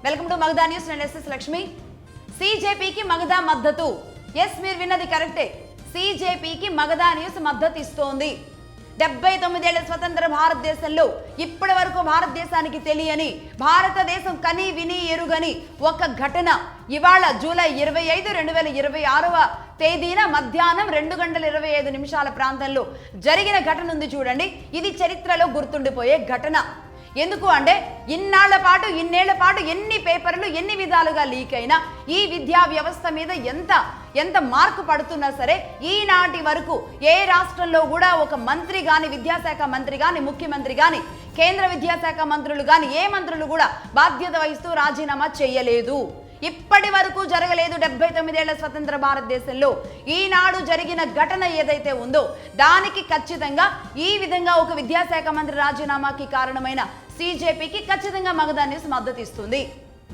Welcome to Magadha news. నేను SS Lakshmi. సిజేపీకి Magadha మద్దతు. Yes, మీరు విన్నది కరెక్టే. సిజేపీకి మగధా న్యూస్ మద్దతు ఇస్తోంది. 79 ఏళ్ల స్వతంత్ర భారతదేశంలో ఇప్పటి వరకు భారతదేశానికి తెలియని, భారతదేశం కని విని ఎరుగని ఒక ఘటన ఇవాళ జూలై 25, 2026వ తేదీన మధ్యాహ్నం 2:25 ప్రాంతంలో జరిగిన ఘటన ఉంది చూడండి. ఇది చరిత్రలో గుర్తుండిపోయే ఘటన. ఎందుకు అంటే ఇన్నేళ్ల పాటు ఎన్ని పేపర్లు ఎన్ని విధాలుగా లీక్ అయినా ఈ విద్యా వ్యవస్థ మీద ఎంత మార్కు పడుతున్నా సరే ఈనాటి వరకు ఏ రాష్ట్రంలో కూడా ఒక మంత్రి గాని, విద్యాశాఖ మంత్రి గాని, ముఖ్యమంత్రి గాని, కేంద్ర విద్యాశాఖ మంత్రులు గాని, ఏ మంత్రులు కూడా బాధ్యత వహిస్తూ రాజీనామా చేయలేదు. ఇప్పటి వరకు జరగలేదు. 79 ఏళ్ల స్వతంత్ర భారతదేశంలో ఈనాడు జరిగిన ఘటన ఏదైతే ఉందో దానికి ఖచ్చితంగా ఈ విధంగా ఒక విద్యాశాఖ మంత్రి రాజీనామాకి కారణమైన సిజేపీకి ఖచ్చితంగా మగధా న్యూస్ మద్దతు ఇస్తుంది.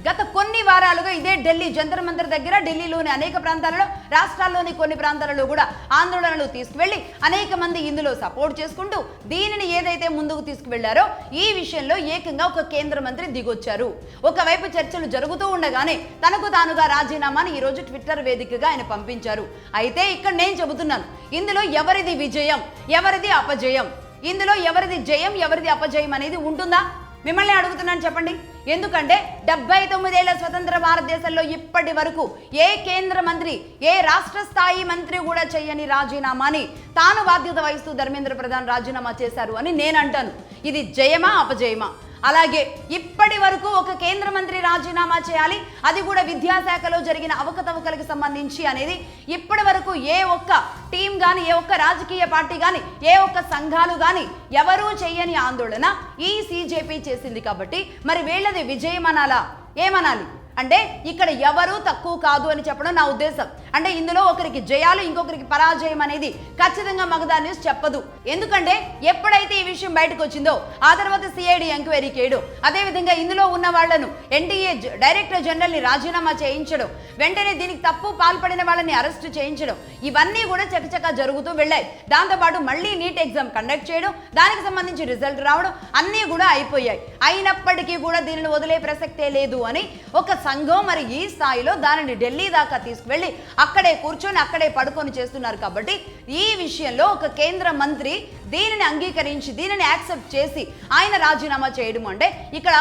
గత కొన్ని వారాలుగా ఇదే ఢిల్లీ జంతర్ మంతర్ దగ్గర, ఢిల్లీలోని అనేక ప్రాంతాలలో, రాష్ట్రాల్లోని కొన్ని ప్రాంతాలలో కూడా ఆందోళనలు తీసుకువెళ్లి అనేక మంది ఇందులో సపోర్ట్ చేసుకుంటూ దీనిని ఏదైతే ముందుకు తీసుకువెళ్లారో ఈ విషయంలో ఏకంగా ఒక కేంద్ర మంత్రి దిగొచ్చారు. ఒకవైపు చర్చలు జరుగుతూ ఉండగానే తనకు తానుగా రాజీనామాని ఈ రోజు ట్విట్టర్ వేదికగా ఆయన పంపించారు. అయితే ఇక్కడ నేను చెబుతున్నాను, ఇందులో ఎవరిది విజయం, ఎవరిది అపజయం, ఇందులో ఎవరిది జయం, ఎవరిది అపజయం అనేది ఉంటుందా? మిమ్మల్ని అడుగుతున్నాను, చెప్పండి. ఎందుకంటే 79 ఏళ్ల స్వతంత్ర భారతదేశంలో ఇప్పటి వరకు ఏ కేంద్ర మంత్రి, ఏ రాష్ట్ర స్థాయి మంత్రి కూడా చేయని రాజీనామాని తాను బాధ్యత వహిస్తూ ధర్మేంద్ర ప్రధాన్ రాజీనామా చేశారు అని నేను అంటాను. ఇది జయమా అపజయమా? అలాగే ఇప్పటి వరకు ఒక కేంద్ర మంత్రి రాజీనామా చేయాలి, అది కూడా విద్యాశాఖలో జరిగిన అవకతవకలకు సంబంధించి అనేది ఇప్పటి వరకు ఏ ఒక్క టీం కానీ, ఏ ఒక్క రాజకీయ పార్టీ కానీ, ఏ ఒక్క సంఘాలు కానీ ఎవరూ చేయని ఆందోళన ఈ సిజేపీ చేసింది. కాబట్టి మరి వీళ్ళది విజయం అనాలా, ఏమనాలి? అంటే ఇక్కడ ఎవరూ తక్కువ కాదు అని చెప్పడం నా ఉద్దేశం. అంటే ఇందులో ఒకరికి జయాలు, ఇంకొకరికి పరాజయం అనేది ఖచ్చితంగా మగధా న్యూస్ చెప్పదు. ఎందుకంటే ఎప్పుడైతే ఈ విషయం బయటకు వచ్చిందో ఆ తర్వాత సిఐడి ఎంక్వైరీ చేయడం, అదేవిధంగా ఇందులో ఉన్న వాళ్లను ఎన్టీఏ డైరెక్టర్ జనరల్ని రాజీనామా చేయించడం, వెంటనే దీనికి తప్పు పాల్పడిన వాళ్ళని అరెస్టు చేయించడం, ఇవన్నీ కూడా చకచకా జరుగుతూ వెళ్ళాయి. దాంతోపాటు మళ్ళీ నీట్ ఎగ్జామ్ కండక్ట్ చేయడం, దానికి సంబంధించి రిజల్ట్ రావడం అన్నీ కూడా అయిపోయాయి. అయినప్పటికీ కూడా దీనిని వదిలే ప్రసక్తే లేదు అని ఒక సంఘం మరి ఈ స్థాయిలో దానిని ఢిల్లీ దాకా తీసుకువెళ్ళి అక్కడే కూర్చొని అక్కడే పడుకొని చేస్తున్నారు. కాబట్టి ఈ విషయంలో ఒక కేంద్ర మంత్రి దీనిని అంగీకరించి, దీనిని యాక్సెప్ట్ చేసి ఆయన రాజీనామా చేయడం అంటే ఇక్కడ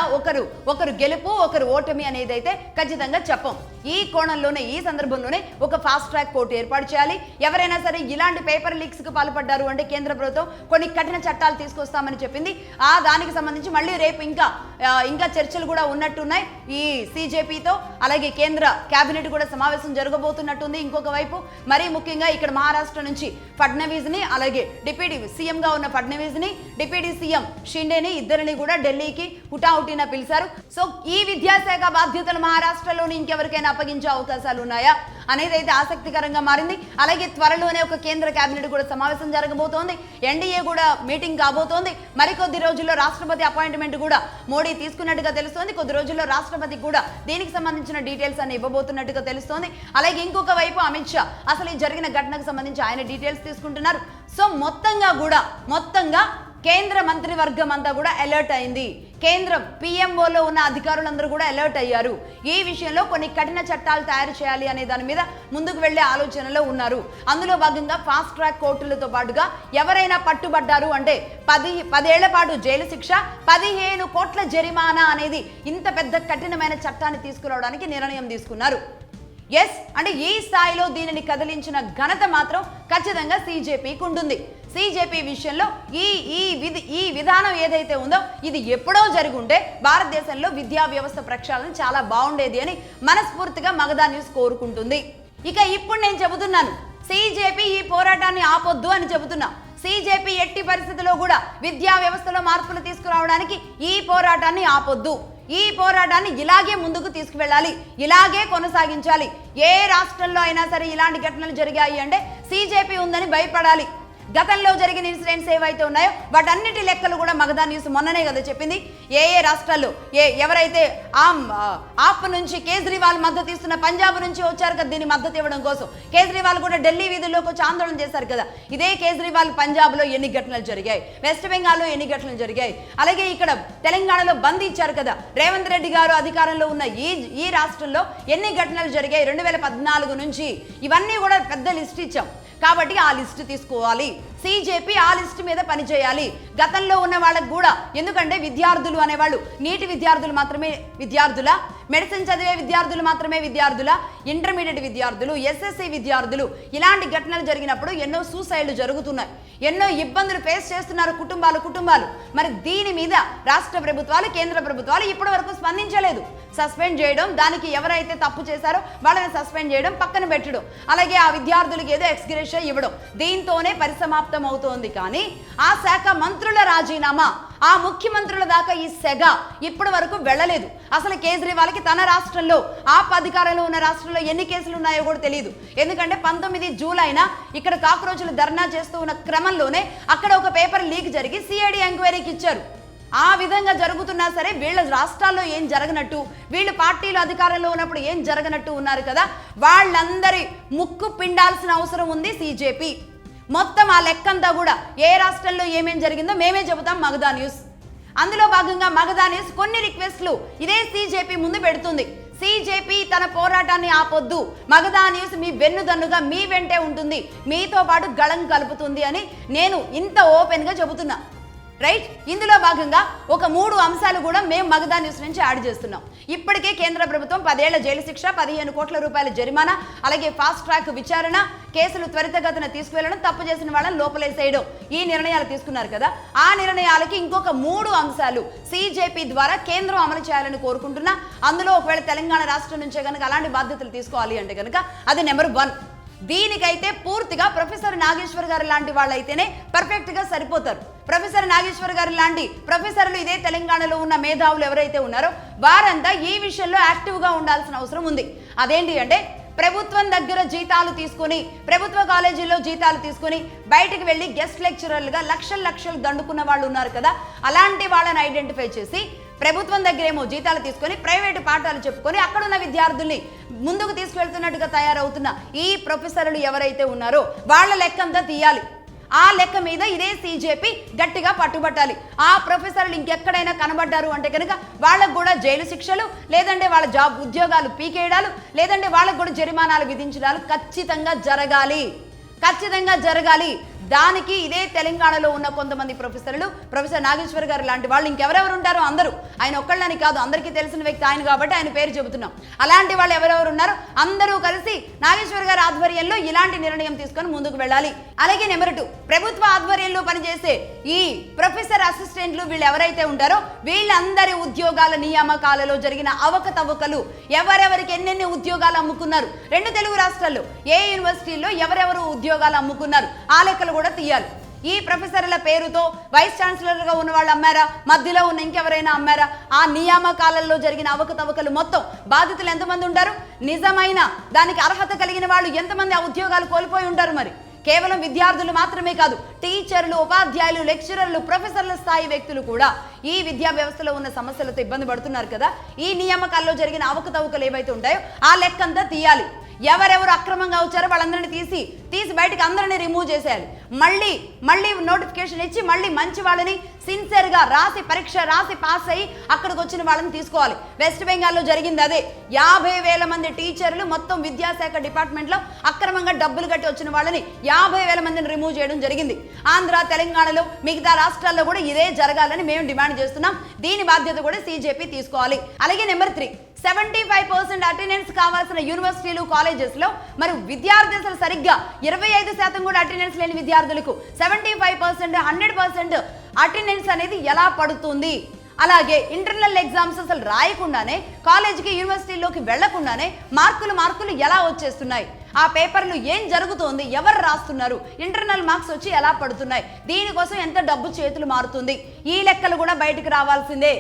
ఒకరు గెలుపు, ఒకరు ఓటమి అనేది అయితే ఖచ్చితంగా చెప్పం. ఈ కోణంలోనే, ఈ సందర్భంలోనే ఒక ఫాస్ట్ ట్రాక్ కోర్టు ఏర్పాటు చేయాలి. ఎవరైనా సరే ఇలాంటి పేపర్ లీక్స్ కు పాల్పడ్డారు అంటే కేంద్ర ప్రభుత్వం కొన్ని కఠిన చట్టాలు తీసుకొస్తామని చెప్పింది. దానికి సంబంధించి మళ్ళీ రేపు ఇంకా చర్చలు కూడా ఉన్నట్టున్నాయి ఈ సిజేపీతో. అలాగే కేంద్ర కేబినెట్ కూడా సమావేశం జరగబోతున్నట్టుంది. ఇంకొక వైపు మరీ ముఖ్యంగా ఇక్కడ మహారాష్ట్ర నుంచి ఫడ్నవీస్ ని, అలాగే డిప్యూటీ సీఎం గా ఉన్న ఫడ్నవీస్ ని, డిప్యూటీ సీఎం షిండేని, ఇద్దరిని కూడా ఢిల్లీకి హుటాహుటిన పిలిచారు. సో ఈ విద్యాశాఖ బాధ్యతలు మహారాష్ట్రలోని ఇంకెవరికైనా అప్పగించే అవకాశాలు ఉన్నాయా అనేది అయితే ఆసక్తికరంగా మారింది. అలాగే త్వరలోనే ఒక కేంద్ర కేబినెట్ కూడా సమావేశం జరగబోతోంది. ఎన్డీఏ కూడా మీటింగ్ కాబోతోంది. మరికొద్ది రోజుల్లో రాష్ట్రపతి అపాయింట్మెంట్ కూడా మోడీ తీసుకున్నట్టుగా తెలుస్తోంది. కొద్ది రోజుల్లో రాష్ట్రపతికి కూడా దీనికి సంబంధించిన డీటెయిల్స్ అన్ని ఇవ్వబోతున్నట్టుగా తెలుస్తోంది. అలాగే ఇంకొక వైపు అమిత్ షా అసలు ఈ జరిగిన ఘటనకు సంబంధించి ఆయన డీటెయిల్స్ తీసుకుంటున్నారు. సో మొత్తంగా కేంద్ర మంత్రివర్గం అంతా కూడా అలర్ట్ అయింది. కేంద్రం పిఎంఓలో ఉన్న అధికారులందరూ కూడా అలర్ట్ అయ్యారు. ఈ విషయంలో కొన్ని కఠిన చట్టాలు తయారు చేయాలి అనే దాని మీద ముందుకు వెళ్లే ఆలోచనలో ఉన్నారు. అందులో భాగంగా ఫాస్ట్ ట్రాక్ కోర్టులతో పాటుగా ఎవరైనా పట్టుబడ్డారు అంటే 10 ఏళ్ల పాటు జైలు శిక్ష, 15 కోట్ల జరిమానా అనేది ఇంత పెద్ద కఠినమైన చట్టాన్ని తీసుకురావడానికి నిర్ణయం తీసుకున్నారు. ఎస్, అంటే ఈ స్థాయిలో దీనిని కదిలించిన ఘనత మాత్రం ఖచ్చితంగా సిజేపీకి ఉంటుంది. సిజేపీ విషయంలో ఈ విధానం ఏదైతే ఉందో ఇది ఎప్పుడో జరుగుంటే భారతదేశంలో విద్యా వ్యవస్థ ప్రక్షాళన చాలా బాగుండేది అని మనస్ఫూర్తిగా మగధా న్యూస్ కోరుకుంటుంది. ఇక ఇప్పుడు నేను చెబుతున్నాను, సిజేపీ ఈ పోరాటాన్ని ఆపొద్దు అని చెబుతున్నా. సిజేపీ ఎట్టి పరిస్థితుల్లో కూడా విద్యా వ్యవస్థలో మార్పులు తీసుకురావడానికి ఈ పోరాటాన్ని ఆపొద్దు. ఈ పోరాటాన్ని ఇలాగే ముందుకు తీసుకువెళ్ళాలి, ఇలాగే కొనసాగించాలి. ఏ రాష్ట్రంలో అయినా సరే ఇలాంటి ఘటనలు జరిగాయి అంటే సిజేపీ ఉందని భయపడాలి. గతంలో జరిగిన ఇన్సిడెంట్స్ ఏవైతే ఉన్నాయో వాటన్నిటి లెక్కలు కూడా మగధా న్యూస్ మొన్ననే కదా చెప్పింది. ఏ రాష్ట్రాల్లో ఎవరైతే ఆప్ నుంచి కేజ్రీవాల్ మద్దతు ఇస్తున్న పంజాబ్ నుంచి వచ్చారు కదా దీన్ని మద్దతు ఇవ్వడం కోసం. కేజ్రీవాల్ కూడా ఢిల్లీ వీధుల్లోకి వచ్చి ఆందోళన చేశారు కదా. ఇదే కేజ్రీవాల్ పంజాబ్లో ఎన్ని ఘటనలు జరిగాయి, వెస్ట్ బెంగాల్లో ఎన్ని ఘటనలు జరిగాయి, అలాగే ఇక్కడ తెలంగాణలో బంద్ ఇచ్చారు కదా. రేవంత్ రెడ్డి గారు అధికారంలో ఉన్న ఈ రాష్ట్రంలో ఎన్ని ఘటనలు జరిగాయి 2014 నుంచి, ఇవన్నీ కూడా పెద్ద లిస్ట్ ఇచ్చాం. కాబట్టి ఆ లిస్ట్ తీసుకోవాలి. సిజేపీ ఆ లిస్ట్ మీద పనిచేయాలి. గతంలో ఉన్న వాళ్ళకు కూడా, ఎందుకంటే విద్యార్థులు అనేవాళ్ళు నీటి విద్యార్థులు మాత్రమే విద్యార్థుల, మెడిసిన్ చదివే విద్యార్థులు మాత్రమే విద్యార్థుల, ఇంటర్మీడియట్ విద్యార్థులు, ఎస్ఎస్సి విద్యార్థులు, ఇలాంటి ఘటనలు జరిగినప్పుడు ఎన్నో సూసైడ్లు జరుగుతున్నాయి, ఎన్నో ఇబ్బందులు ఫేస్ చేస్తున్నారు కుటుంబాలు. మరి దీని మీద రాష్ట్ర ప్రభుత్వాలు, కేంద్ర ప్రభుత్వాలు ఇప్పటి వరకు స్పందించలేదు. సస్పెండ్ చేయడం, దానికి ఎవరైతే తప్పు చేశారో వాళ్ళని సస్పెండ్ చేయడం, పక్కన పెట్టడం, అలాగే ఆ విద్యార్థులకి ఏదో ఎక్స్గ్రేషన్ ఇవ్వడం, దీంతోనే పరిసమాప్తం అవుతోంది. కానీ ఆ శాఖ మంత్రుల రాజీనామా, ఆ ముఖ్యమంత్రుల దాకా ఈ సెగ ఇప్పటి వరకు వెళ్ళలేదు. అసలు కేజ్రీవాల్కి తన రాష్ట్రంలో, ఆప్ అధికారంలో ఉన్న రాష్ట్రంలో ఎన్ని కేసులు ఉన్నాయో కూడా తెలియదు. ఎందుకంటే 19 జూలైన ఇక్కడ కాక్రోచులు ధర్నా చేస్తూ ఉన్న క్రమంలోనే అక్కడ ఒక పేపర్ లీక్ జరిగి సిఐడి ఎంక్వైరీకి ఇచ్చారు. ఆ విధంగా జరుగుతున్నా సరే వీళ్ళ రాష్ట్రాల్లో ఏం జరగనట్టు, వీళ్ళు పార్టీలు అధికారంలో ఉన్నప్పుడు ఏం జరగనట్టు ఉన్నారు కదా. వాళ్ళందరి ముక్కు పిండాల్సిన అవసరం ఉంది సిజేపీ. మొత్తం ఆ లెక్కంతా కూడా ఏ రాష్ట్రంలో ఏమేం జరిగిందో మేమే చెబుతాం మగధా న్యూస్. అందులో భాగంగా మగధా న్యూస్ కొన్ని రిక్వెస్ట్లు ఇదే సిజేపీ ముందు పెడుతుంది. సిజేపీ తన పోరాటాన్ని ఆపొద్దు, మగధా న్యూస్ మీ వెన్నుదన్నుగా మీ వెంటే ఉంటుంది, మీతో పాటు గళం కలుపుతుంది అని నేను ఇంత ఓపెన్గా చెబుతున్నా. రైట్. ఇందులో భాగంగా ఒక 3 అంశాలు కూడా మేము మగధా న్యూస్ నుంచి యాడ్ చేస్తున్నాం. ఇప్పటికే కేంద్ర ప్రభుత్వం 10 ఏళ్ల జైలు శిక్ష, 15 కోట్ల రూపాయల జరిమానా, అలాగే ఫాస్ట్ ట్రాక్ విచారణ, కేసులు త్వరితగతిన తీసుకువెళ్లడం, తప్పు చేసిన వాళ్ళని లోపలేసేయడం, ఈ నిర్ణయాలు తీసుకున్నారు కదా. ఆ నిర్ణయాలకి ఇంకొక 3 అంశాలు సిజేపీ ద్వారా కేంద్రం అమలు చేయాలని కోరుకుంటున్నా. అందులో ఒకవేళ తెలంగాణ రాష్ట్రం నుంచే కనుక అలాంటి బాధ్యతలు తీసుకోవాలి అంటే కనుక అది నెంబర్ 1. దీనికైతే పూర్తిగా ప్రొఫెసర్ నాగేశ్వర్ గారు లాంటి వాళ్ళైతేనే పర్ఫెక్ట్గా సరిపోతారు. ప్రొఫెసర్ నాగేశ్వర్ గారు లాంటి ప్రొఫెసర్లు, ఇదే తెలంగాణలో ఉన్న మేధావులు ఎవరైతే ఉన్నారో వారంతా ఈ విషయంలో యాక్టివ్గా ఉండాల్సిన అవసరం ఉంది. అదేంటి అంటే ప్రభుత్వం దగ్గర జీతాలు తీసుకుని, ప్రభుత్వ కాలేజీల్లో జీతాలు తీసుకుని బయటికి వెళ్ళి గెస్ట్ లెక్చరర్లుగా లక్షలు దండుకున్న వాళ్ళు ఉన్నారు కదా. అలాంటి వాళ్ళని ఐడెంటిఫై చేసి ప్రభుత్వం దగ్గరేమో జీతాలు తీసుకొని ప్రైవేటు పాఠాలు చెప్పుకొని అక్కడున్న విద్యార్థుల్ని ముందుకు తీసుకెళ్తున్నట్టుగా తయారవుతున్న ఈ ప్రొఫెసర్లు ఎవరైతే ఉన్నారో వాళ్ళ లెక్కంతా తీయాలి. ఆ లెక్క మీద ఇదే సిజేపీ గట్టిగా పట్టుబట్టాలి. ఆ ప్రొఫెసర్లు ఇంకెక్కడైనా కనబడ్డారు అంటే కనుక వాళ్ళకు కూడా జైలు శిక్షలు, లేదంటే వాళ్ళ ఉద్యోగాలు పీకేయడాలు, లేదంటే వాళ్ళకు కూడా జరిమానాలు విధించడాలు ఖచ్చితంగా జరగాలి. దానికి ఇదే తెలంగాణలో ఉన్న కొంతమంది ప్రొఫెసర్లు, ప్రొఫెసర్ నాగేశ్వర్ గారు లాంటి వాళ్ళు, ఇంకెవరెవరు ఉంటారో అందరూ, ఆయన ఒక్కళ్ళని కాదు, అందరికీ తెలిసిన వ్యక్తి ఆయన కాబట్టి ఆయన పేరు చెబుతున్నాం. అలాంటి వాళ్ళు ఎవరెవరు ఉన్నారో అందరూ కలిసి నాగేశ్వర్ గారి ఆధ్వర్యంలో ఇలాంటి నిర్ణయం తీసుకొని ముందుకు వెళ్ళాలి. అలాగే నెంబర్ 2, ప్రభుత్వ ఆధ్వర్యంలో పనిచేసే ఈ ప్రొఫెసర్ అసిస్టెంట్లు వీళ్ళు ఎవరైతే ఉంటారో వీళ్ళందరి ఉద్యోగాల నియామకాలలో జరిగిన అవకతవకలు, ఎవరెవరికి ఎన్నెన్ని ఉద్యోగాలు అమ్ముకున్నారు, 2 తెలుగు రాష్ట్రాల్లో ఏ యూనివర్సిటీల్లో ఎవరెవరు ఉద్యోగాలు అమ్ముకున్నారు, ఆ లెక్కలు కూడా తీయాలి. ఈ ప్రొఫెసర్ల పేరుతో వైస్ ఛాన్సలర్గా ఉన్న వాళ్ళు అమ్మారా, మధ్యలో ఉన్న ఇంకెవరైనా అమ్మారా, ఆ నియామకాలలో జరిగిన అవకతవకలు మొత్తం బాధితులు ఎంతమంది ఉంటారు, నిజమైన దానికి అర్హత కలిగిన వాళ్ళు ఎంతమంది ఆ ఉద్యోగాలు కోల్పోయి ఉంటారు. మరి కేవలం విద్యార్థులు మాత్రమే కాదు, టీచర్లు, ఉపాధ్యాయులు, లెక్చరర్లు, ప్రొఫెసర్ల స్థాయి వ్యక్తులు కూడా ఈ విద్యా వ్యవస్థలో ఉన్న సమస్యలతో ఇబ్బంది పడుతున్నారు కదా. ఈ నియామకాల్లో జరిగిన అవకతవకలు ఏవైతే ఉంటాయో ఆ లెక్కంతా తీయాలి. ఎవరెవరు అక్రమంగా వచ్చారో వాళ్ళందరినీ తీసి బయటకు అందరినీ రిమూవ్ చేసేయాలి. మళ్ళీ నోటిఫికేషన్ ఇచ్చి మళ్ళీ మంచి వాళ్ళని సిన్సియర్గా పరీక్ష రాసి పాస్ అయ్యి అక్కడికి వచ్చిన వాళ్ళని తీసుకోవాలి. వెస్ట్ బెంగాల్లో జరిగింది అదే. 50,000 మంది టీచర్లు మొత్తం విద్యాశాఖ డిపార్ట్మెంట్లో అక్రమంగా డబ్బులు కట్టి వచ్చిన వాళ్ళని 50,000 మందిని రిమూవ్ చేయడం జరిగింది. ఆంధ్ర, తెలంగాణలో, మిగతా రాష్ట్రాల్లో కూడా ఇదే జరగాలని మేము డిమాండ్ చేస్తున్నాం. దీని బాధ్యత కూడా సిజేపీ తీసుకోవాలి. అలాగే నెంబర్ 3, 75% అటెండెన్స్ కావాల్సిన యూనివర్సిటీలు, కాలేజెస్లో మరి విద్యార్థి అసలు సరిగ్గా 25% కూడా అటెండెన్స్ లేని విద్యార్థులకు 75%, 100% అటెండెన్స్ అనేది ఎలా పడుతుంది? అలాగే ఇంటర్నల్ ఎగ్జామ్స్ అసలు రాయకుండానే, కాలేజీకి యూనివర్సిటీలోకి వెళ్లకుండానే మార్కులు ఎలా వచ్చేస్తున్నాయి? ఆ పేపర్లు ఏం జరుగుతోంది, ఎవరు రాస్తున్నారు, ఇంటర్నల్ మార్క్స్ వచ్చి ఎలా పడుతున్నాయి, దీనికోసం ఎంత డబ్బు చేతులు మారుతుంది, ఈ లెక్కలు కూడా బయటకు రావాల్సిందే.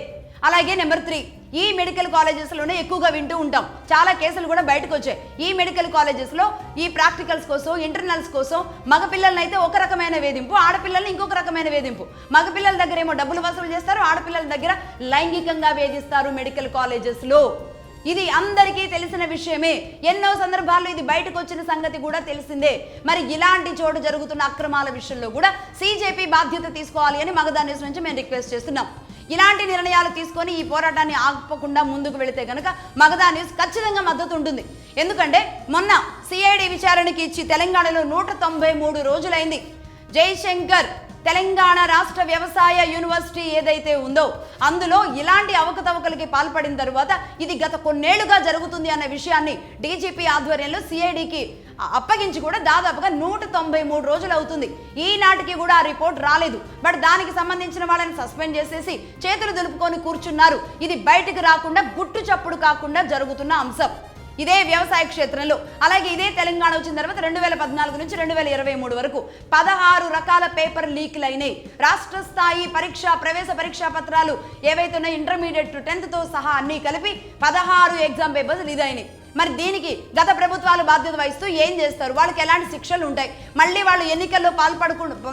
అలాగే నెంబర్ 3, ఈ మెడికల్ కాలేజెస్లోనే ఎక్కువగా వింటూ ఉంటాం. చాలా కేసులు కూడా బయటకు వచ్చాయి. ఈ మెడికల్ కాలేజెస్లో ఈ ప్రాక్టికల్స్ కోసం, ఇంటర్నల్స్ కోసం మగపిల్లల్ని అయితే ఒక రకమైన వేధింపు, ఆడపిల్లల్ని ఇంకొక రకమైన వేధింపు. మగపిల్లల దగ్గర ఏమో డబ్బులు వసూలు చేస్తారు, ఆడపిల్లల దగ్గర లైంగికంగా వేధిస్తారు మెడికల్ కాలేజెస్లో. ఇది అందరికీ తెలిసిన విషయమే. ఎన్నో సందర్భాల్లో ఇది బయటకు వచ్చిన సంగతి కూడా తెలిసిందే. మరి ఇలాంటి చోటు జరుగుతున్న అక్రమాల విషయంలో కూడా సీజేపీ బాధ్యత తీసుకోవాలి అని మగధా న్యూస్ నుంచి మేము రిక్వెస్ట్ చేస్తున్నాం. ఇలాంటి నిర్ణయాలు తీసుకొని ఈ పోరాటాన్ని ఆపకుండా ముందుకు వెళితే కనుక మగధా న్యూస్ ఖచ్చితంగా మద్దతు ఉంటుంది. ఎందుకంటే మొన్న సిఐడి విచారణకి ఇచ్చి తెలంగాణలో 193 రోజులైంది. జయశంకర్ తెలంగాణ రాష్ట్ర వ్యవసాయ యూనివర్సిటీ ఏదైతే ఉందో అందులో ఇలాంటి అవకతవకలకి పాల్పడిన తరువాత ఇది గత కొన్నేళ్లుగా జరుగుతుంది అనే విషయాన్ని డీజీపీ ఆధ్వర్యంలో సిఐడికి అప్పగించి కూడా దాదాపుగా 193 రోజులు అవుతుంది. ఈనాటికి కూడా ఆ రిపోర్ట్ రాలేదు. బట్ దానికి సంబంధించిన వాళ్ళని సస్పెండ్ చేసేసి చేతులు దులుపుకొని కూర్చున్నారు. ఇది బయటకు రాకుండా, గుట్టు చప్పుడు కాకుండా జరుగుతున్న అంశం. ఇదే వ్యవసాయ క్షేత్రంలో, అలాగే ఇదే తెలంగాణ వచ్చిన తర్వాత 2014 నుంచి 2023 వరకు 16 రకాల పేపర్ లీక్లు అయినాయి. రాష్ట్ర స్థాయి ప్రవేశ పరీక్షా పత్రాలు ఏవైతే ఉన్నాయో ఇంటర్మీడియట్ 10th తో సహా అన్ని కలిపి 16 ఎగ్జామ్ పేపర్స్ ఇదైనాయి. మరి దీనికి గత ప్రభుత్వాలు బాధ్యత వహిస్తూ ఏం చేస్తారు? వాళ్ళకి ఎలాంటి శిక్షలు ఉంటాయి? మళ్ళీ వాళ్ళు ఎన్నికల్లో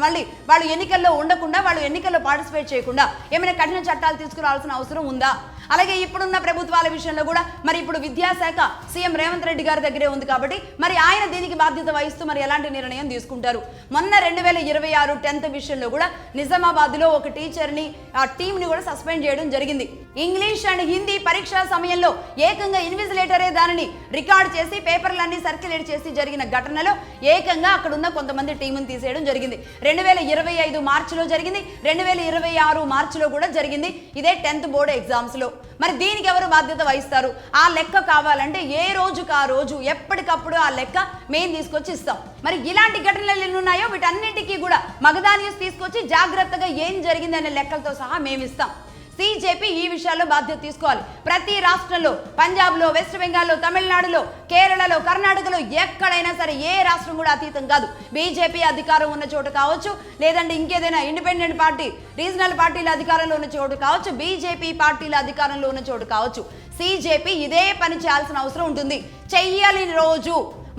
మళ్ళీ వాళ్ళు ఎన్నికల్లో ఉండకుండా, వాళ్ళు ఎన్నికల్లో పార్టిసిపేట్ చేయకుండా ఏమైనా కఠిన చట్టాలు తీసుకురావాల్సిన అవసరం ఉందా? అలాగే ఇప్పుడున్న ప్రభుత్వాల విషయంలో కూడా మరి ఇప్పుడు విద్యాశాఖ సీఎం రేవంత్ రెడ్డి గారి దగ్గరే ఉంది కాబట్టి మరి ఆయన దీనికి బాధ్యత వహిస్తూ మరి ఎలాంటి నిర్ణయం తీసుకుంటారు? మొన్న 2026 10th విషయంలో కూడా నిజామాబాద్లో ఒక టీచర్ని, ఆ టీంని కూడా సస్పెండ్ చేయడం జరిగింది. ఇంగ్లీష్ అండ్ హిందీ పరీక్షా సమయంలో ఏకంగా ఇన్విజిలేటరే దానిని రికార్డ్ చేసి పేపర్లన్నీ సర్క్యులేట్ చేసి జరిగిన ఘటనలో ఏకంగా అక్కడ ఉన్న కొంతమంది టీముని తీసేయడం జరిగింది. 2025 మార్చిలో జరిగింది, 2026 మార్చిలో కూడా జరిగింది. ఇదే 10th బోర్డు ఎగ్జామ్స్ లో. మరి దీనికి ఎవరు బాధ్యత వహిస్తారు? ఆ లెక్క కావాలంటే ఏ రోజుకు ఆ రోజు ఎప్పటికప్పుడు ఆ లెక్క మేము తీసుకొచ్చి ఇస్తాం. మరి ఇలాంటి ఘటనలు ఎన్ని ఉన్నాయో వీటన్నింటికీ కూడా మగధా న్యూస్ తీసుకొచ్చి జాగ్రత్తగా ఏం జరిగింది అనే లెక్కలతో సహా మేము ఇస్తాం. సీజేపీ ఈ విషయాల్లో బాధ్యత తీసుకోవాలి. ప్రతి రాష్ట్రంలో, పంజాబ్లో, వెస్ట్ బెంగాల్లో, తమిళనాడులో, కేరళలో, కర్ణాటకలో ఎక్కడైనా సరే ఏ రాష్ట్రం కూడా అతీతం కాదు. బీజేపీ అధికారం ఉన్న చోటు కావచ్చు, లేదంటే ఇంకేదైనా ఇండిపెండెంట్ పార్టీ, రీజనల్ పార్టీల అధికారంలో ఉన్న చోటు కావచ్చు, బీజేపీ పార్టీల అధికారంలో ఉన్న చోటు కావచ్చు, సీజేపీ ఇదే పని చేయాల్సిన అవసరం ఉంటుంది. చెయ్యని రోజు,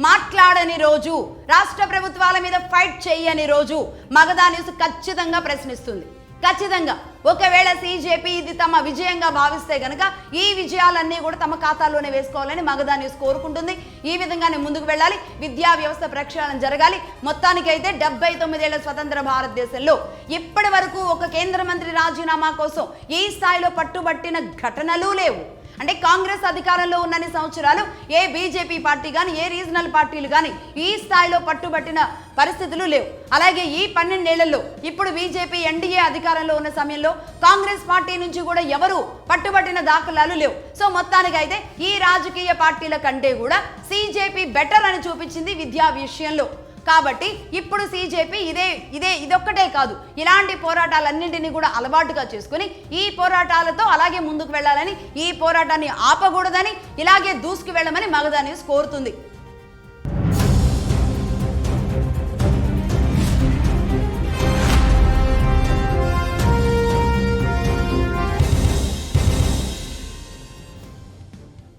మాట్లాడని రోజు, రాష్ట్ర ప్రభుత్వాల మీద ఫైట్ చేయని రోజు మగధా న్యూస్ ఖచ్చితంగా ప్రశ్నిస్తుంది. ఖచ్చితంగా. ఒకవేళ సీజేపీ ఇది తమ విజయంగా భావిస్తే గనక ఈ విజయాలన్నీ కూడా తమ ఖాతాల్లోనే వేసుకోవాలని మగధా న్యూస్ కోరుకుంటుంది. ఈ విధంగానే ముందుకు వెళ్ళాలి. విద్యా వ్యవస్థ ప్రక్షాళన జరగాలి. మొత్తానికైతే 79 ఏళ్ల స్వతంత్ర భారతదేశంలో ఇప్పటి వరకు ఒక కేంద్ర మంత్రి రాజీనామా కోసం ఈ స్థాయిలో పట్టుబట్టిన ఘటనలు లేవు. అంటే కాంగ్రెస్ అధికారంలో ఉన్నన్ని సంవత్సరాలు ఏ బీజేపీ పార్టీ కానీ, ఏ రీజనల్ పార్టీలు కానీ ఈ స్థాయిలో పట్టుబట్టిన పరిస్థితులు లేవు. అలాగే ఈ 12 ఏళ్లలో ఇప్పుడు బీజేపీ ఎన్డీఏ అధికారంలో ఉన్న సమయంలో కాంగ్రెస్ పార్టీ నుంచి కూడా ఎవరు పట్టుబట్టిన దాఖలాలు లేవు. సో మొత్తానికైతే ఈ రాజకీయ పార్టీల కంటే కూడా సీజేపీ బెటర్ అని చూపించింది విద్యా విషయంలో. కాబట్టి ఇప్పుడు సీజేపీ ఇదొక్కటే కాదు, ఇలాంటి పోరాటాలన్నింటినీ కూడా అలవాటుగా చేసుకుని ఈ పోరాటాలతో అలాగే ముందుకు వెళ్ళాలని, ఈ పోరాటాన్ని ఆపకూడదని, ఇలాగే దూసుకు వెళ్ళమని మగధా న్యూస్ కోరుతుంది.